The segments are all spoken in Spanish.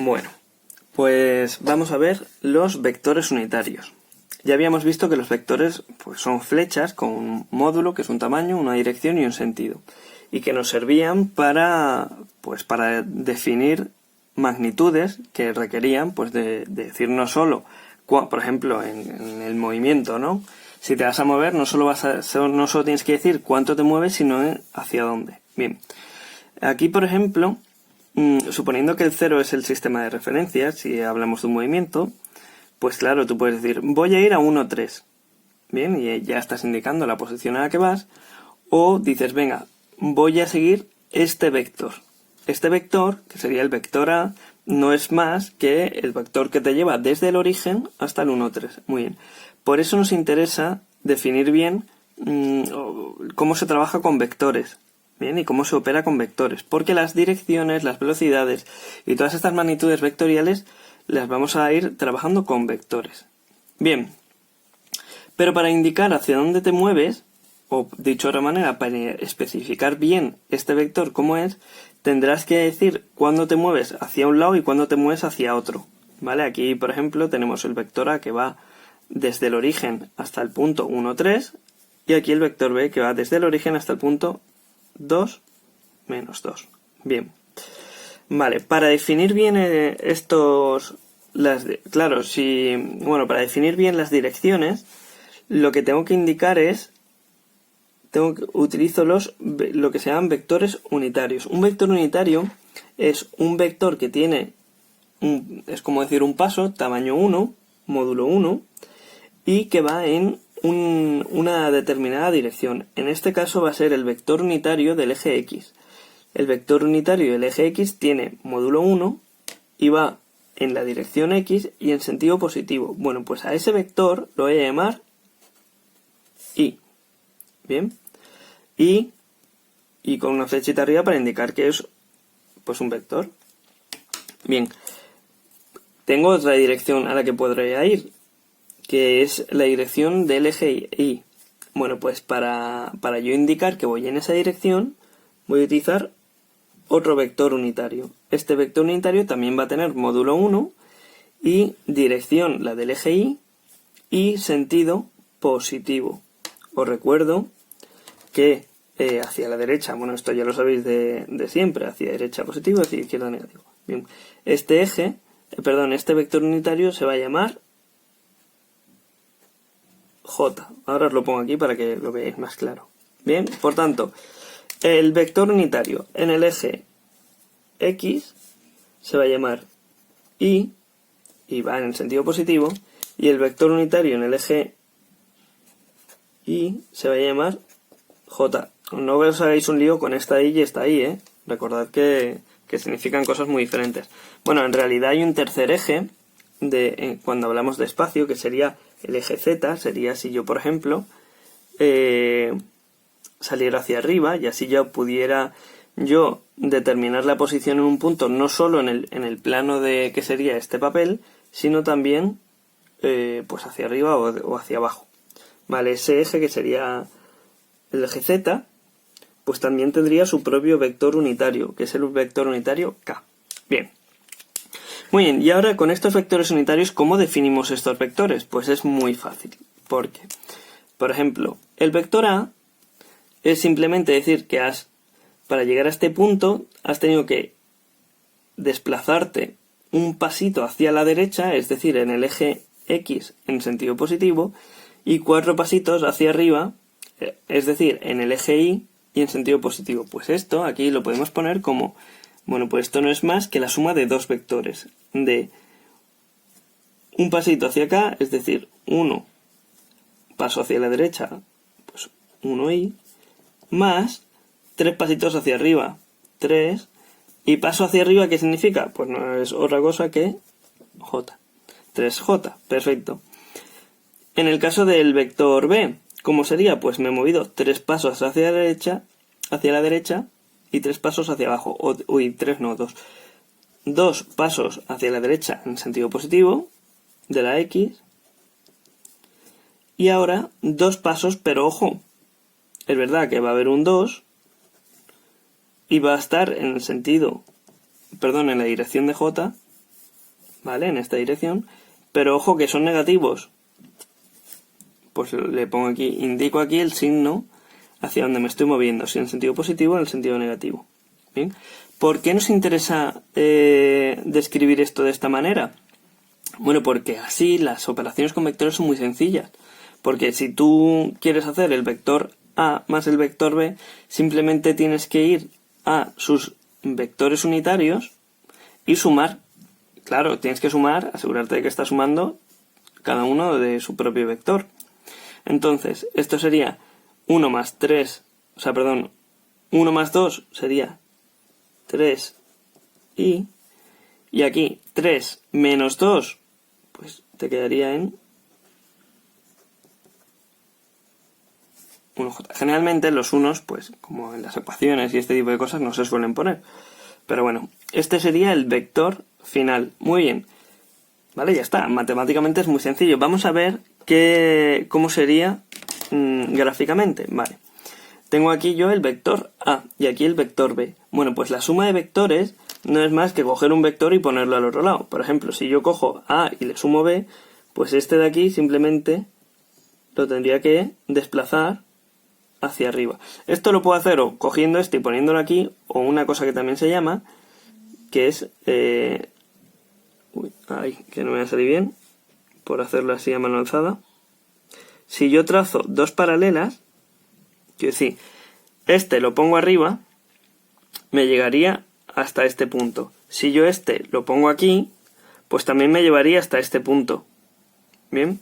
Bueno, pues vamos a ver los vectores unitarios. Ya habíamos visto que los vectores pues, son flechas con un módulo, que es un tamaño, una dirección y un sentido, y que nos servían para definir magnitudes que requerían pues, de decir no solo, por ejemplo, en el movimiento, ¿no? Si te vas a mover, no solo tienes que decir cuánto te mueves, sino hacia dónde. Bien, aquí, por ejemplo, suponiendo que el 0 es el sistema de referencia, si hablamos de un movimiento, pues claro, tú puedes decir, voy a ir a 1, 3. Bien, y ya estás indicando la posición a la que vas. O dices, venga, voy a seguir este vector. Este vector, que sería el vector A, no es más que el vector que te lleva desde el origen hasta el 1, 3. Muy bien. Por eso nos interesa definir bien cómo se trabaja con vectores. Bien, y cómo se opera con vectores. Porque las direcciones, las velocidades y todas estas magnitudes vectoriales las vamos a ir trabajando con vectores. Bien, pero para indicar hacia dónde te mueves, o dicho de otra manera, para especificar bien este vector cómo es, tendrás que decir cuándo te mueves hacia un lado y cuándo te mueves hacia otro. ¿Vale? Aquí, por ejemplo, tenemos el vector A que va desde el origen hasta el punto 1, 3, y aquí el vector B que va desde el origen hasta el punto 2, menos 2. Bien. Vale, para definir bien para definir bien las direcciones, lo que tengo que indicar es, utilizo lo que se llaman vectores unitarios. Un vector unitario es un vector que tiene, es como decir un paso, tamaño 1, módulo 1, y que va en una determinada dirección. En este caso va a ser el vector unitario del eje X. El vector unitario del eje X tiene módulo 1 y va en la dirección X y en sentido positivo. Bueno, pues a ese vector lo voy a llamar Y. Bien. Y con una flechita arriba para indicar que es pues un vector. Bien. Tengo otra dirección a la que podría ir, que es la dirección del eje Y. Bueno, pues para yo indicar que voy en esa dirección, voy a utilizar otro vector unitario. Este vector unitario también va a tener módulo 1 y dirección, la del eje y sentido positivo. Os recuerdo que hacia la derecha, bueno, esto ya lo sabéis de siempre, hacia derecha positivo, hacia izquierda negativo. Bien, este vector unitario se va a llamar J. Ahora os lo pongo aquí para que lo veáis más claro. Bien, por tanto, el vector unitario en el eje X se va a llamar Y va en el sentido positivo, y el vector unitario en el eje Y se va a llamar J. No os hagáis un lío con esta Y y esta Y, ¿eh? Recordad que significan cosas muy diferentes. Bueno, en realidad hay un tercer eje cuando hablamos de espacio, que sería el eje Z. Sería si yo, por ejemplo, saliera hacia arriba, y así ya pudiera yo determinar la posición en un punto, no solo en el plano de que sería este papel, sino también pues hacia arriba o hacia abajo. Vale, ese eje que sería el eje Z, pues también tendría su propio vector unitario, que es el vector unitario K. Bien. Muy bien, y ahora con estos vectores unitarios, ¿cómo definimos estos vectores? Pues es muy fácil, porque, por ejemplo, el vector A es simplemente decir que para llegar a este punto has tenido que desplazarte un pasito hacia la derecha, es decir, en el eje X en sentido positivo, y 4 pasitos hacia arriba, es decir, en el eje Y en sentido positivo. Pues esto aquí lo podemos poner como, bueno, pues esto no es más que la suma de dos vectores, de un pasito hacia acá, es decir, 1 paso hacia la derecha, pues 1Y, más 3 pasitos hacia arriba, 3, y paso hacia arriba, ¿qué significa? Pues no es otra cosa que J, 3J, perfecto. En el caso del vector B, ¿cómo sería? Pues me he movido 3 pasos hacia la derecha y 3 pasos hacia abajo, 2. 2 pasos hacia la derecha en sentido positivo de la X, y ahora 2 pasos, pero ojo, es verdad que va a haber un 2 y va a estar en la dirección de J, ¿vale? En esta dirección, pero ojo que son negativos. Pues le pongo aquí, indico aquí el signo hacia donde me estoy moviendo, si en sentido positivo o en el sentido negativo. ¿Bien? ¿Por qué nos interesa describir esto de esta manera? Bueno, porque así las operaciones con vectores son muy sencillas. Porque si tú quieres hacer el vector A más el vector B, simplemente tienes que ir a sus vectores unitarios y sumar. Claro, tienes que sumar, asegurarte de que estás sumando cada uno de su propio vector. Entonces, esto sería 1 más 3, 1 más 2 sería 3 y aquí 3 menos 2, pues te quedaría en 1j. Generalmente los unos, pues como en las ecuaciones y este tipo de cosas, no se suelen poner. Pero bueno, este sería el vector final. Muy bien. Vale, ya está. Matemáticamente es muy sencillo. Vamos a ver cómo sería gráficamente. Vale. Tengo aquí yo el vector A y aquí el vector B. Bueno, pues la suma de vectores no es más que coger un vector y ponerlo al otro lado. Por ejemplo, si yo cojo A y le sumo B, pues este de aquí simplemente lo tendría que desplazar hacia arriba. Esto lo puedo hacer o cogiendo este y poniéndolo aquí, o una cosa que también se llama, que es... que no me va a salir bien, por hacerlo así a mano alzada. Si yo trazo dos paralelas, quiero decir, este lo pongo arriba, me llegaría hasta este punto. Si yo este lo pongo aquí, pues también me llevaría hasta este punto. ¿Bien?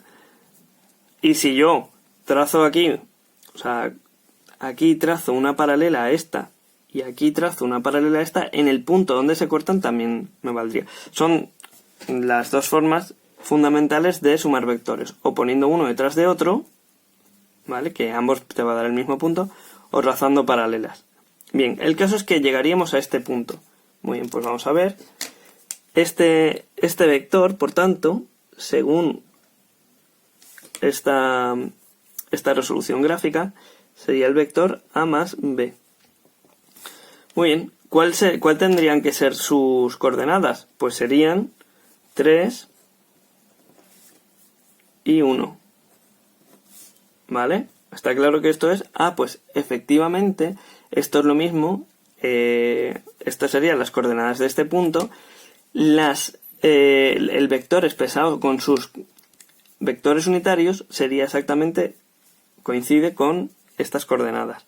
Y si yo trazo aquí, o sea, aquí trazo una paralela a esta y aquí trazo una paralela a esta, en el punto donde se cortan también me valdría. Son las dos formas fundamentales de sumar vectores, o poniendo uno detrás de otro, ¿vale? Que ambos te va a dar el mismo punto, o trazando paralelas. Bien, el caso es que llegaríamos a este punto. Muy bien, pues vamos a ver. Este vector, por tanto, según esta resolución gráfica, sería el vector A más B. Muy bien, ¿cuál tendrían que ser sus coordenadas? Pues serían 3 y 1. ¿Vale? ¿Está claro que esto es? Pues efectivamente, esto es lo mismo. Estas serían las coordenadas de este punto. El vector expresado con sus vectores unitarios sería exactamente, coincide con estas coordenadas.